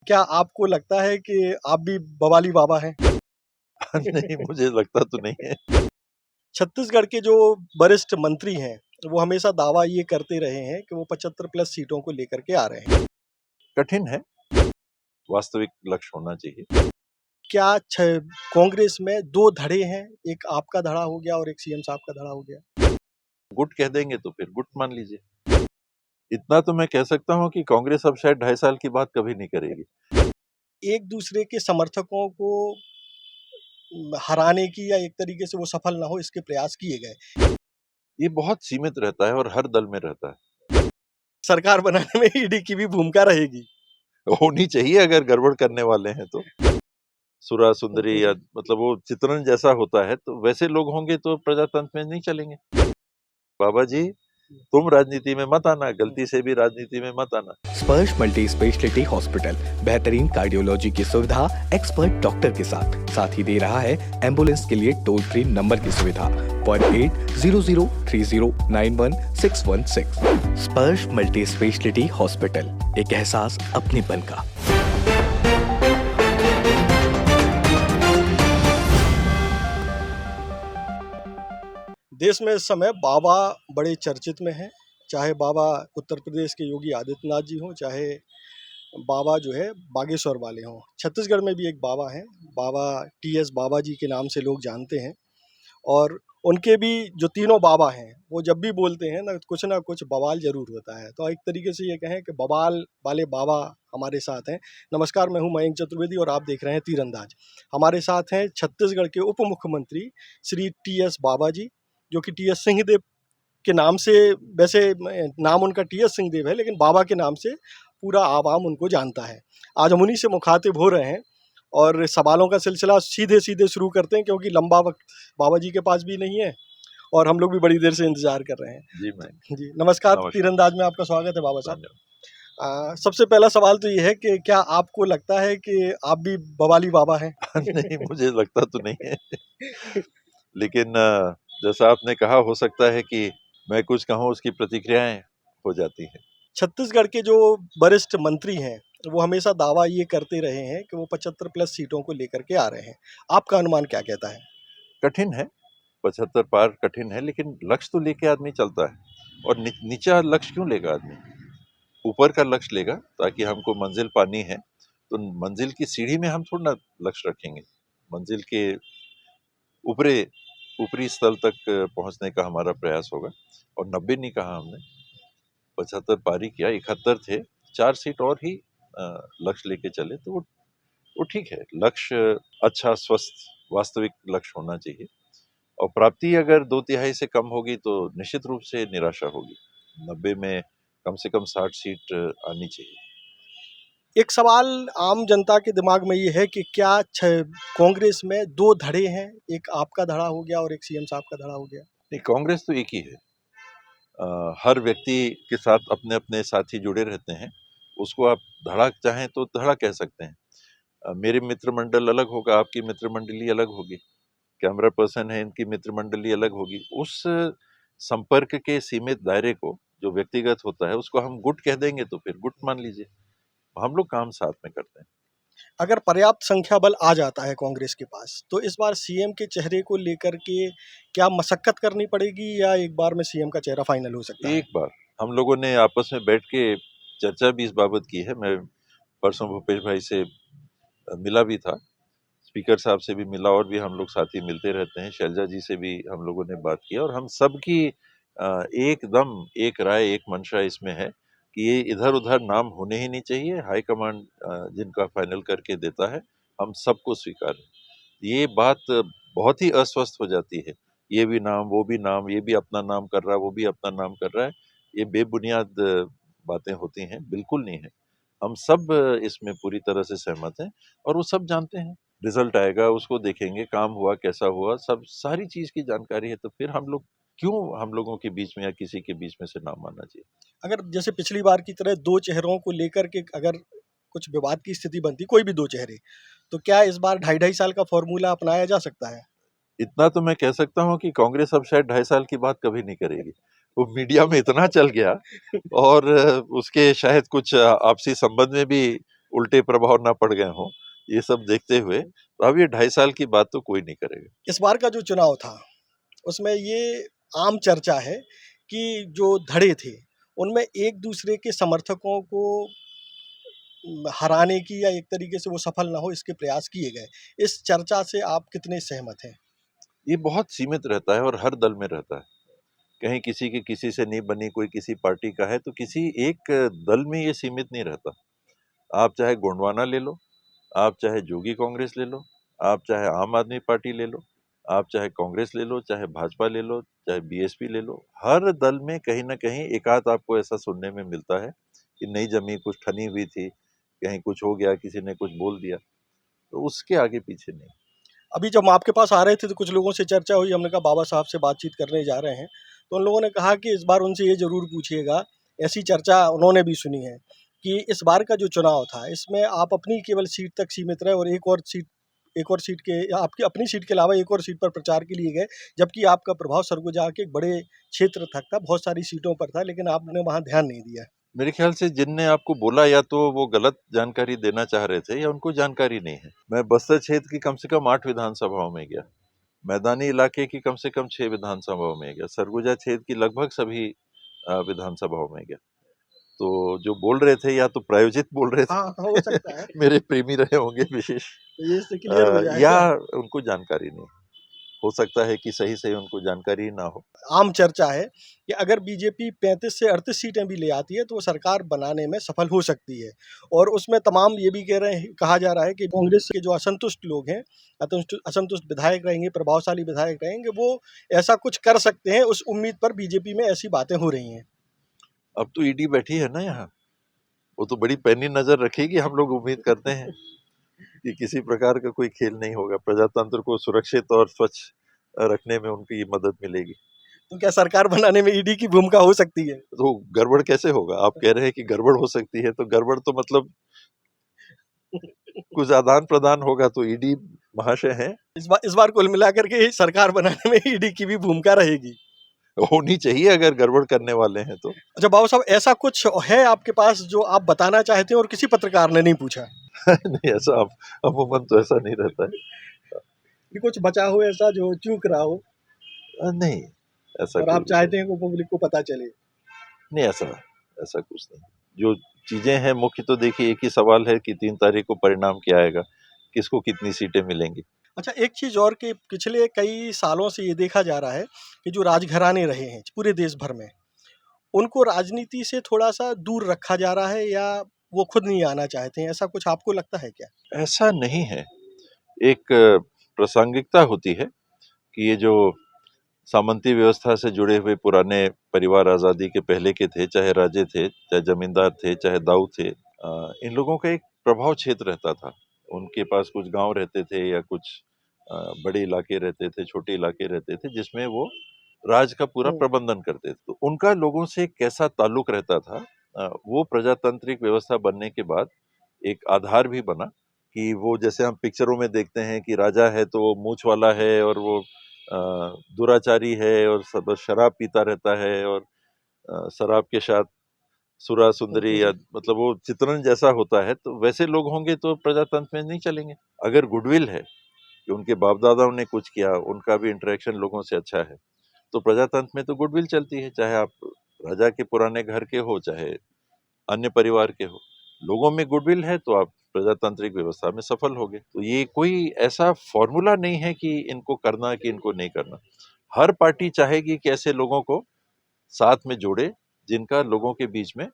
क्या आपको लगता है कि आप भी बवाली बाबा हैं? नहीं, मुझे लगता तो नहीं है। छत्तीसगढ़ के जो वरिष्ठ मंत्री हैं, वो हमेशा दावा ये करते रहे हैं कि वो 75 प्लस सीटों को लेकर के आ रहे हैं। कठिन है, वास्तविक लक्ष्य होना चाहिए। क्या छ कांग्रेस में 2 धड़े हैं, एक आपका धड़ा हो गया और एक सीएम साहब का धड़ा हो गया। गुट कह देंगे तो फिर गुट मान लीजिए। इतना तो मैं कह सकता हूँ कि कांग्रेस अब शायद 2.5 साल की बात कभी नहीं करेगी। एक दूसरे के समर्थकों को हराने की या एक तरीके से वो सफल ना हो इसके प्रयास किए गए। ये बहुत सीमित रहता है और हर दल में रहता है। सरकार बनाने में ईडी की भी भूमिका रहेगी। होनी चाहिए अगर गड़बड़ करने वाले हैं तो। सुरा सुंदरी या मतलब वो चित्रण जैसा होता है तो वैसे लोग होंगे तो प्रजातंत्र में नहीं चलेंगे। बाबा जी, तुम राजनीति में मत आना, गलती से भी राजनीति में मत आना। स्पर्श मल्टी स्पेशलिटी हॉस्पिटल बेहतरीन कार्डियोलॉजी की सुविधा एक्सपर्ट डॉक्टर के साथ ही दे रहा है एम्बुलेंस के लिए टोल फ्री नंबर की सुविधा 180030091616। स्पर्श मल्टी स्पेशलिटी हॉस्पिटल, एक एहसास अपनेपन का। देश में इस समय बाबा बड़े चर्चित में हैं, चाहे बाबा उत्तर प्रदेश के योगी आदित्यनाथ जी हों, चाहे बाबा जो है बागेश्वर वाले हों। छत्तीसगढ़ में भी एक बाबा हैं, बाबा टीएस बाबा जी के नाम से लोग जानते हैं और उनके भी जो तीनों बाबा हैं, वो जब भी बोलते हैं ना कुछ बवाल ज़रूर होता है। तो एक तरीके से ये कहें कि बवाल वाले बाबा हमारे साथ हैं। नमस्कार, मैं हूँ मयंक चतुर्वेदी और आप देख रहे हैं तीरंदाज। हमारे साथ हैं छत्तीसगढ़ के उप मुख्यमंत्री श्री टीएस बाबा जी, जो कि टीएस सिंहदेव के नाम से, वैसे नाम उनका टीएस सिंहदेव है, लेकिन बाबा के नाम से पूरा आवाम उनको जानता है। आज हम उन्हीं से मुखातिब हो रहे हैं और सवालों का सिलसिला सीधे-सीधे शुरू करते हैं, क्योंकि लंबा वक्त बाबा जी के पास भी नहीं है और हम लोग भी बड़ी देर से इंतज़ार कर रहे हैं। जी मैं जी, नमस्कार, तीरंदाज में आपका स्वागत है बाबा साहब। सबसे पहला सवाल तो ये है कि क्या आपको लगता है कि आप भी बवाली बाबा हैं? नहीं, मुझे लगता तो नहीं है। लेकिन जैसा आपने कहा, हो सकता है कि मैं कुछ कहूँ उसकी प्रतिक्रियाएं हो जाती हैं। छत्तीसगढ़ के जो वरिष्ठ मंत्री हैं, वो हमेशा दावा ये करते रहे हैं कि वो 75 प्लस सीटों को लेकर के आ रहे हैं। आपका अनुमान क्या कहता है? कठिन है, 75 पार कठिन है, लेकिन लक्ष्य तो लेके आदमी चलता है। और नीचा लक्ष्य क्यों लेगा आदमी? ऊपर का लक्ष्य लेगा, ताकि हमको मंजिल पानी है तो मंजिल की सीढ़ी में हम थोड़ा ना लक्ष्य रखेंगे। मंजिल के ऊपरी ऊपरी स्थल तक पहुंचने का हमारा प्रयास होगा। और 90 नहीं कहा हमने, 75 पारी किया, 71 थे, 4 सीट और ही लक्ष्य लेके चले तो वो ठीक है। लक्ष्य अच्छा, स्वस्थ, वास्तविक लक्ष्य होना चाहिए। और प्राप्ति अगर 2/3 से कम होगी तो निश्चित रूप से निराशा होगी। 90 में कम से कम 60 सीट आनी चाहिए। एक सवाल आम जनता के दिमाग में ये है कि क्या कांग्रेस में 2 धड़े हैं, एक आपका धड़ा हो गया और एक सीएम साहब का धड़ा हो गया? नहीं, कांग्रेस तो एक ही है। हर व्यक्ति के साथ अपने अपने साथी जुड़े रहते हैं। उसको आप धड़ा चाहें तो धड़ा कह सकते हैं। मेरे मित्र मंडल अलग होगा, आपकी मित्र मंडली अलग होगी। कैमरा पर्सन है, इनकी मित्र मंडली अलग होगी। उस संपर्क के सीमित दायरे को, जो व्यक्तिगत होता है, उसको हम गुट कह देंगे तो फिर गुट मान लीजिए। हम लोग काम साथ में करते हैं। अगर पर्याप्त संख्या बल आ जाता है कांग्रेस के पास, तो इस बार सीएम के चेहरे को लेकर के क्या मशक्कत करनी पड़ेगी या एक बार में सीएम का चेहरा फाइनल हो सकता है? एक बार हम लोगों ने आपस में बैठ के चर्चा भी इस बाबत की है। मैं परसों भूपेश भाई से मिला भी था, स्पीकर साहब से भी मिला, और भी हम लोग साथी मिलते रहते हैं। शैलजा जी से भी हम लोगों ने बात की और हम सबकी एकदम एक राय, एक मंशा इसमें है कि ये इधर उधर नाम होने ही नहीं चाहिए। हाईकमांड जिनका फाइनल करके देता है, हम सबको स्वीकार है। ये बात बहुत ही अस्वस्थ हो जाती है। ये भी नाम, वो भी नाम, ये भी अपना नाम कर रहा है, वो भी अपना नाम कर रहा है। ये बेबुनियाद बातें होती हैं, बिल्कुल नहीं है। हम सब इसमें पूरी तरह से सहमत हैं और वो सब जानते हैं। रिजल्ट आएगा, उसको देखेंगे, काम हुआ कैसा हुआ, सब सारी चीज की जानकारी है। तो फिर हम लोगों के बीच में या किसी के बीच में से नाम मानना चाहिए? अगर जैसे पिछली बार की तरह 2 चेहरों को लेकर के अगर कुछ विवाद की स्थिति बनती, कोई भी 2 चेहरे, तो क्या इस बार ढाई साल का फॉर्मूला अपनाया जा सकता है? इतना तो मैं कह सकता हूँ कि कांग्रेस अब शायद 2.5 साल की बात कभी नहीं करेगी। वो मीडिया में इतना चल गया और उसके शायद कुछ आपसी संबंध में भी उल्टे प्रभाव ना पड़ गए हों, ये सब देखते हुए तो अब ये 2.5 साल की बात तो कोई नहीं करेगा। इस बार का जो चुनाव था उसमें ये आम चर्चा है कि जो धड़े थे उनमें एक दूसरे के समर्थकों को हराने की या एक तरीके से वो सफल ना हो इसके प्रयास किए गए। इस चर्चा से आप कितने सहमत हैं? ये बहुत सीमित रहता है और हर दल में रहता है। कहीं किसी की किसी से नहीं बनी, कोई किसी पार्टी का है, तो किसी एक दल में ये सीमित नहीं रहता। आप चाहे गोंडवाना ले लो, आप चाहे जोगी कांग्रेस ले लो, आप चाहे आम आदमी पार्टी ले लो, आप चाहे कांग्रेस ले लो, चाहे भाजपा ले लो, चाहे बीएसपी ले लो, हर दल में कहीं न कहीं एकाध आपको ऐसा सुनने में मिलता है कि नई जमी कुछ ठनी हुई थी, कहीं कुछ हो गया, किसी ने कुछ बोल दिया, तो उसके आगे पीछे नहीं। अभी जब हम आपके पास आ रहे थे तो कुछ लोगों से चर्चा हुई, हमने कहा बाबा साहब से बातचीत करने जा रहे हैं, तो उन लोगों ने कहा कि इस बार उनसे ये ज़रूर पूछिएगा, ऐसी चर्चा उन्होंने भी सुनी है कि इस बार का जो चुनाव था इसमें आप अपनी केवल सीट तक सीमित रहे और एक और सीट के आपकी अपनी सीट के अलावा एक और सीट पर प्रचार के लिए गए, जबकि आपका प्रभाव सरगुजा के एक बड़े क्षेत्र तक था, बहुत सारी सीटों पर था, लेकिन आपने वहाँ ध्यान नहीं दिया। मेरे ख्याल से जिनने आपको बोला या तो वो गलत जानकारी देना चाह रहे थे या उनको जानकारी नहीं है। मैं बस्तर क्षेत्र की कम से कम 8 विधानसभाओं में गया, मैदानी इलाके की कम से कम 6 विधानसभाओं में गया, सरगुजा क्षेत्र की लगभग सभी विधानसभाओं में गया। तो जो बोल रहे थे या तो प्रायोजित बोल रहे थे हाँ, हाँ, हो सकता है। मेरे प्रेमी रहे होंगे विशेष, तो ये इससे क्लियर हो जाएगा। या उनको जानकारी नहीं। हो सकता है कि सही उनको जानकारी ही ना हो। आम चर्चा है कि अगर बीजेपी 35 से 38 सीटें भी ले आती है तो वो सरकार बनाने में सफल हो सकती है, और उसमें तमाम ये भी कहा जा रहा है कि कांग्रेस के जो असंतुष्ट लोग हैं, असंतुष्ट विधायक रहेंगे, प्रभावशाली विधायक रहेंगे, वो ऐसा कुछ कर सकते हैं, उस उम्मीद पर बीजेपी में ऐसी बातें हो रही हैं। अब तो ईडी बैठी है ना यहाँ, वो तो बड़ी पैनी नजर रखेगी। हम लोग उम्मीद करते हैं कि किसी प्रकार का कोई खेल नहीं होगा, प्रजातंत्र को सुरक्षित और स्वच्छ रखने में उनकी मदद मिलेगी। तो क्या सरकार बनाने में ईडी की भूमिका हो सकती है? तो गड़बड़ कैसे होगा? आप कह रहे हैं कि गड़बड़ हो सकती है, तो गड़बड़ तो मतलब कुछ आदान प्रदान होगा तो ईडी महाशय हैं, इस बार कुल मिलाकर के सरकार बनाने में ईडी की भी भूमिका रहेगी। होनी चाहिए अगर गड़बड़ करने वाले हैं तो। अच्छा बाबू साहब, ऐसा कुछ है आपके पास जो आप बताना चाहते हैं और किसी पत्रकार ने नहीं पूछा? नहीं, ऐसा अमूमन तो ऐसा नहीं रहता है। कि कुछ बचा हो ऐसा जो चूक रहा हो नहीं, ऐसा और कोई आप चाहते हैं कि पब्लिक को पता चले? नहीं, ऐसा ऐसा कुछ नहीं। जो चीजें हैं मुख्य, तो देखिए एक ही सवाल है कि 3 तारीख को परिणाम क्या आएगा, किसको कितनी सीटें मिलेंगी। अच्छा, एक चीज़ और कि पिछले कई सालों से ये देखा जा रहा है कि जो राजघराने रहे हैं पूरे देश भर में, उनको राजनीति से थोड़ा-सा दूर रखा जा रहा है या वो खुद नहीं आना चाहते हैं, ऐसा कुछ आपको लगता है क्या? ऐसा नहीं है। एक प्रासंगिकता होती है कि ये जो सामंती व्यवस्था से जुड़े हुए पुराने परिवार आज़ादी के पहले के थे, चाहे राजे थे, चाहे जमींदार थे, चाहे दाऊ थे, इन लोगों का एक प्रभाव क्षेत्र रहता था। उनके पास कुछ गांव रहते थे या कुछ बड़े इलाके रहते थे, छोटे इलाके रहते थे, जिसमें वो राज का पूरा प्रबंधन करते थे। तो उनका लोगों से कैसा ताल्लुक रहता था, वो प्रजातांत्रिक व्यवस्था बनने के बाद एक आधार भी बना कि वो, जैसे हम पिक्चरों में देखते हैं कि राजा है तो वो मूंछ वाला है और वो दुराचारी है और सब शराब पीता रहता है और शराब के साथ सुरा सुंदरी, या मतलब वो चित्रण जैसा होता है, तो वैसे लोग होंगे तो प्रजातंत्र में नहीं चलेंगे। अगर गुडविल है कि उनके बाप दादाओं ने कुछ किया, उनका भी इंटरेक्शन लोगों से अच्छा है, तो प्रजातंत्र में तो गुडविल चलती है, चाहे आप राजा के पुराने घर के हो, चाहे अन्य परिवार के हो। लोगों में गुडविल है तो आप प्रजातांत्रिक व्यवस्था में सफल हो गए। तो ये कोई ऐसा फॉर्मूला नहीं है कि इनको करना कि इनको नहीं करना। हर पार्टी चाहेगी कि ऐसे लोगों को साथ में जोड़े जिनका लोगों के बीच में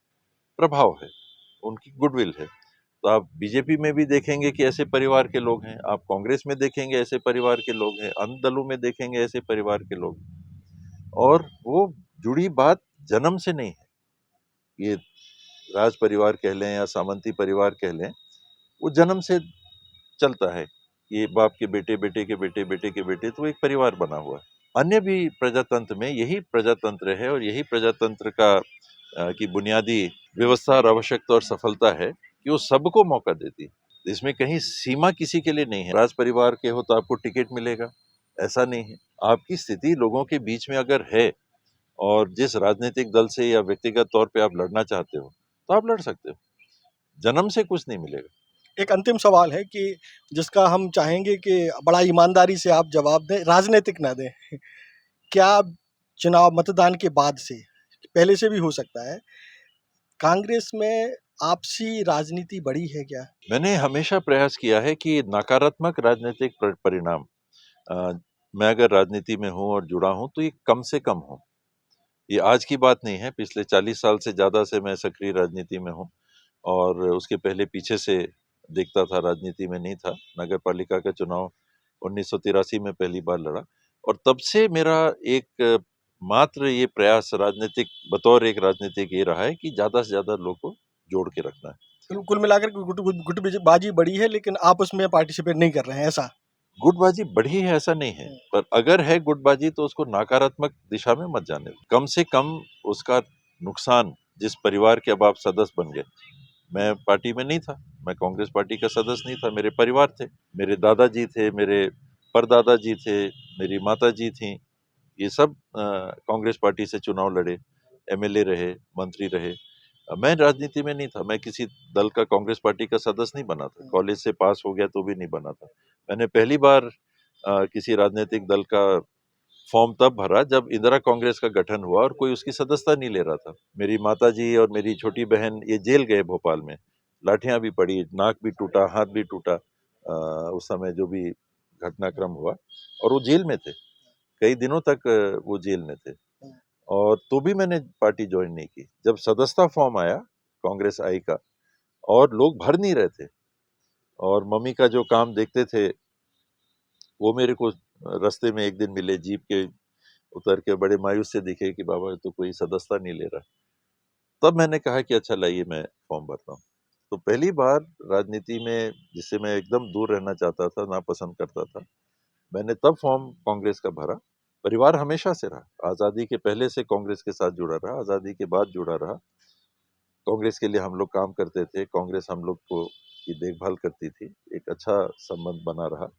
प्रभाव है, उनकी गुडविल है। तो आप बीजेपी में भी देखेंगे कि ऐसे परिवार के लोग हैं, आप कांग्रेस में देखेंगे ऐसे परिवार के लोग हैं, अन्य दलों में देखेंगे ऐसे परिवार के लोग, और वो जुड़ी बात जन्म से नहीं है। ये राज परिवार कह लें या सामंती परिवार कह लें, वो जन्म से चलता है। ये बाप के बेटे, बेटे के बेटे, बेटे के बेटे, तो एक परिवार बना हुआ है। अन्य भी प्रजातंत्र में यही प्रजातंत्र है और यही प्रजातंत्र का की बुनियादी व्यवस्था और आवश्यकता और सफलता है कि वो सबको मौका देती है। इसमें कहीं सीमा किसी के लिए नहीं है। राज परिवार के हो तो आपको टिकट मिलेगा, ऐसा नहीं है। आपकी स्थिति लोगों के बीच में अगर है और जिस राजनीतिक दल से या व्यक्तिगत तौर पे आप लड़ना चाहते हो तो आप लड़ सकते हो। जन्म से कुछ नहीं मिलेगा। एक अंतिम सवाल है कि जिसका हम चाहेंगे कि बड़ा ईमानदारी से आप जवाब दें, राजनीतिक ना दें। क्या चुनाव मतदान के बाद से, पहले से भी हो सकता है, कांग्रेस में आपसी राजनीति बढ़ी है क्या? मैंने हमेशा प्रयास किया है कि नकारात्मक राजनीतिक परिणाम अ, मैं अगर राजनीति में हूँ और जुड़ा हूँ तो ये कम से कम हो। ये आज की बात नहीं है, पिछले 40 साल से ज़्यादा से मैं सक्रिय राजनीति में हूँ और उसके पहले पीछे से देखता था, राजनीति में नहीं था। नगर पालिका का चुनाव 1983 में पहली बार लड़ा और तब से मेरा एक मात्र ये प्रयास राजनीतिक बतौर एक राजनीतिक ये रहा है कि ज़्यादा से ज़्यादा लोग को जोड़ के रखना है। कुल मिलाकर के गुटबाजी बढ़ी है, लेकिन आप उसमें पार्टिसिपेट नहीं कर रहे हैं, ऐसा? गुटबाजी बढ़ी है ऐसा नहीं है, पर अगर है गुटबाजी तो उसको नकारात्मक दिशा में मत जाने दो। कम से कम उसका नुकसान, जिस परिवार के अब आप सदस्य बन गए, मैं पार्टी में नहीं था, मैं कांग्रेस पार्टी का सदस्य नहीं था, मेरे परिवार थे, मेरे दादाजी थे, मेरे परदादाजी थे, मेरी माताजी थी, ये सब कांग्रेस पार्टी से चुनाव लड़े, एमएलए रहे, मंत्री रहे। मैं राजनीति में नहीं था, मैं किसी दल का, कांग्रेस पार्टी का सदस्य नहीं बना था, कॉलेज से पास हो गया तो भी नहीं बना था। मैंने पहली बार किसी राजनीतिक दल का फॉर्म तब भरा जब इंदिरा कांग्रेस का गठन हुआ और कोई उसकी सदस्यता नहीं ले रहा था। मेरी माताजी और मेरी छोटी बहन ये जेल गए भोपाल में, लाठियां भी पड़ी, नाक भी टूटा, हाथ भी टूटा, उस समय जो भी घटनाक्रम हुआ, और वो जेल में थे, कई दिनों तक वो जेल में थे, और तो भी मैंने पार्टी ज्वाइन नहीं की। जब सदस्यता फॉर्म आया कांग्रेस आई का और लोग भर नहीं रहे थे, और मम्मी का जो काम देखते थे वो मेरे को रास्ते में एक दिन मिले, जीप के उतर के बड़े मायूस से दिखे कि बाबा तो कोई सदस्यता नहीं ले रहा। तब मैंने कहा कि अच्छा लाइए मैं फॉर्म भरता हूँ। तो पहली बार राजनीति में, जिससे मैं एकदम दूर रहना चाहता था, नापसंद करता था, मैंने तब फॉर्म कांग्रेस का भरा। परिवार हमेशा से रहा, आज़ादी के पहले से कांग्रेस के साथ जुड़ा रहा, आज़ादी के बाद जुड़ा रहा। कांग्रेस के लिए हम लोग काम करते थे, कांग्रेस हम लोग को की देखभाल करती थी, एक अच्छा संबंध बना रहा।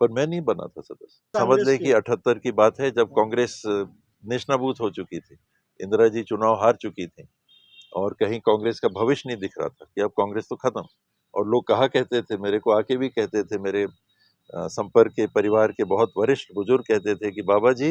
पर मैं नहीं बना था सदस्य। समझ कांग्रेस लें के कि 78 की बात है, जब कांग्रेस नेशनाबूद हो चुकी थी, इंदिरा जी चुनाव हार चुकी थी और कहीं कांग्रेस का भविष्य नहीं दिख रहा था कि अब कांग्रेस तो खत्म। और लोग कहा करते थे, मेरे को आके भी कहते थे, मेरे संपर्क के परिवार के बहुत वरिष्ठ बुजुर्ग कहते थे कि बाबा जी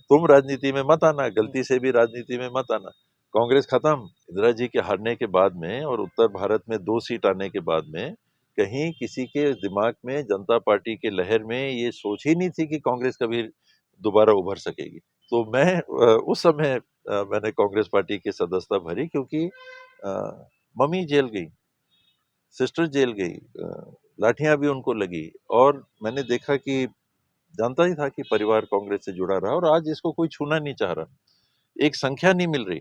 तुम राजनीति में मत आना, गलती से भी राजनीति में मत आना, कांग्रेस खत्म। इंदिरा जी के हारने के बाद में और उत्तर भारत में 2 सीट आने के बाद में कहीं किसी के दिमाग में जनता पार्टी के लहर में ये सोच ही नहीं थी कि कांग्रेस कभी दोबारा उभर सकेगी। तो मैं उस समय मैंने कांग्रेस पार्टी की सदस्यता भरी, क्योंकि मम्मी जेल गई, सिस्टर जेल गई, लाठियां भी उनको लगी, और मैंने देखा कि, जानता ही था कि परिवार कांग्रेस से जुड़ा रहा, और आज इसको कोई छूना नहीं चाह रहा। एक संख्या नहीं मिल रही।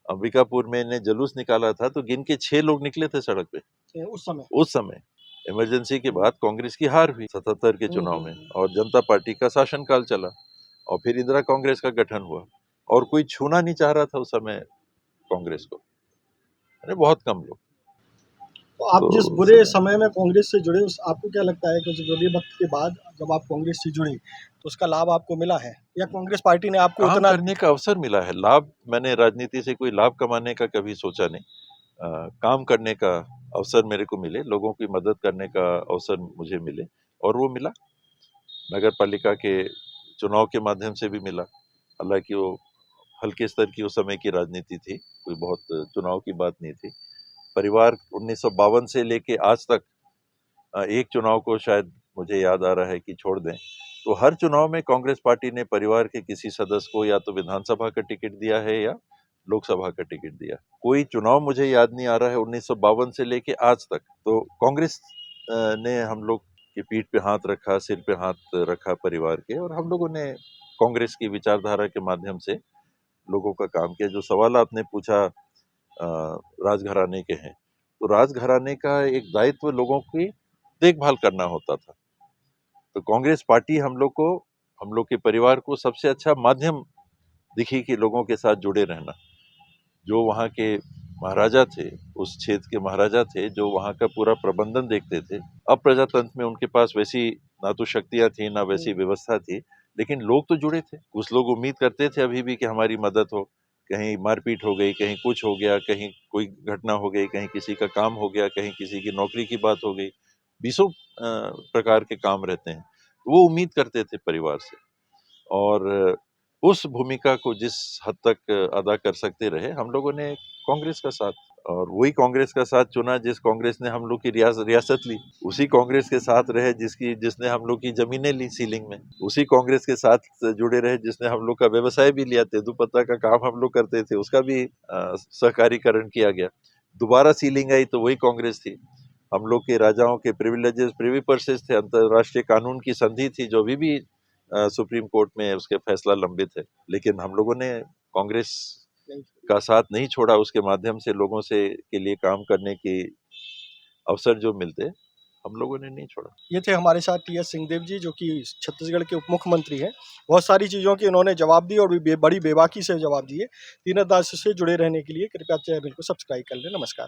अंबिकापुर में ने जुलूस निकाला था तो गिन के 6 लोग निकले थे सड़क पे उस समय। इमरजेंसी के बाद कांग्रेस की हार हुई 77 के चुनाव में, और जनता पार्टी का शासनकाल चला, और फिर इंदिरा कांग्रेस का गठन हुआ, और कोई छूना नहीं चाह रहा था उस समय कांग्रेस को, अरे बहुत कम लोग। तो आप जिस बुरे समय में कांग्रेस से जुड़े, आपको क्या लगता है कि उस बुरे वक्त के बाद जब आप कांग्रेस से जुड़े तो उसका लाभ आपको मिला है, या कांग्रेस पार्टी ने आपको काम उतना करने का अवसर मिला है। लाभ, मैंने राजनीति से कोई लाभ कमाने का कभी सोचा नहीं। काम करने का अवसर मेरे को मिले, लोगों की मदद करने का अवसर मुझे मिले, और वो मिला नगर पालिका के चुनाव के माध्यम से भी मिला। हालांकि वो हल्के स्तर की उस समय की राजनीति थी, कोई बहुत चुनाव की बात नहीं थी। परिवार 1952 से लेके आज तक एक चुनाव को शायद मुझे याद आ रहा है कि छोड़ दें, तो हर चुनाव में कांग्रेस पार्टी ने परिवार के किसी सदस्य को या तो विधानसभा का टिकट दिया है या लोकसभा का टिकट दिया। कोई चुनाव मुझे याद नहीं आ रहा है 1952 से लेके आज तक तो कांग्रेस ने हम लोग की पीठ पे हाथ रखा, सिर पे हाथ रखा परिवार के, और हम लोगों ने कांग्रेस की विचारधारा के माध्यम से लोगों का काम किया। जो सवाल आपने पूछा राजघराने के हैं, तो राजघराने का एक दायित्व लोगों की देखभाल करना होता था। तो कांग्रेस पार्टी हम लोग के परिवार को सबसे अच्छा माध्यम दिखी कि लोगों के साथ जुड़े रहना। जो वहाँ के महाराजा थे, उस क्षेत्र के महाराजा थे, जो वहाँ का पूरा प्रबंधन देखते थे। अब प्रजातंत्र में उनके पास वैसी ना तो शक्तियाँ थी, ना वैसी व्यवस्था थी, लेकिन लोग तो जुड़े थे। कुछ लोग उम्मीद करते थे अभी भी कि हमारी मदद हो, कहीं मारपीट हो गई, कहीं कुछ हो गया, कहीं कोई घटना हो गई, कहीं किसी का काम हो गया, कहीं किसी की नौकरी की बात हो गई, बीसों प्रकार के काम रहते हैं। वो उम्मीद करते थे परिवार से, और उस भूमिका को जिस हद तक अदा कर सकते रहे, हम लोगों ने कांग्रेस का साथ, और वही कांग्रेस का साथ चुना जिस कांग्रेस ने हम लोग की रियासत ली, उसी कांग्रेस के साथ रहे जिसने हम लोग की जमीनें ली सीलिंग में, उसी कांग्रेस के साथ जुड़े रहे जिसने हम लोग का व्यवसाय भी लिया, तेंदुपत्ता का काम हम लोग करते थे, उसका भी सहकारीकरण किया गया। दोबारा सीलिंग आई तो वही कांग्रेस थी। हम लोग के राजाओं के प्रिविलेजेस, प्रिवी पर्सेस थे, अंतर्राष्ट्रीय कानून की संधि थी जो भी सुप्रीम कोर्ट में उसके फैसला लंबित है, लेकिन हम लोगों ने कांग्रेस का साथ नहीं छोड़ा। उसके माध्यम से लोगों से के लिए काम करने की अवसर जो मिलते, हम लोगों ने नहीं छोड़ा। ये थे हमारे साथ टी.एस. सिंहदेव जी, जो कि छत्तीसगढ़ के उप मुख्यमंत्री हैं। बहुत सारी चीज़ों की उन्होंने जवाब दी और भी बड़ी बेबाकी से जवाब दिए। तीरंदाज से जुड़े रहने के लिए कृपया चैनल को सब्सक्राइब कर लें। नमस्कार।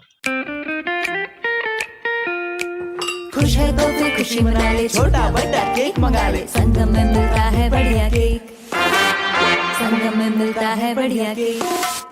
खुश है तो फिर खुशी मना ले, छोटा बड़ा केक मंगा ले, संगम में मिलता है बढ़िया केक, संगम में मिलता है बढ़िया केक।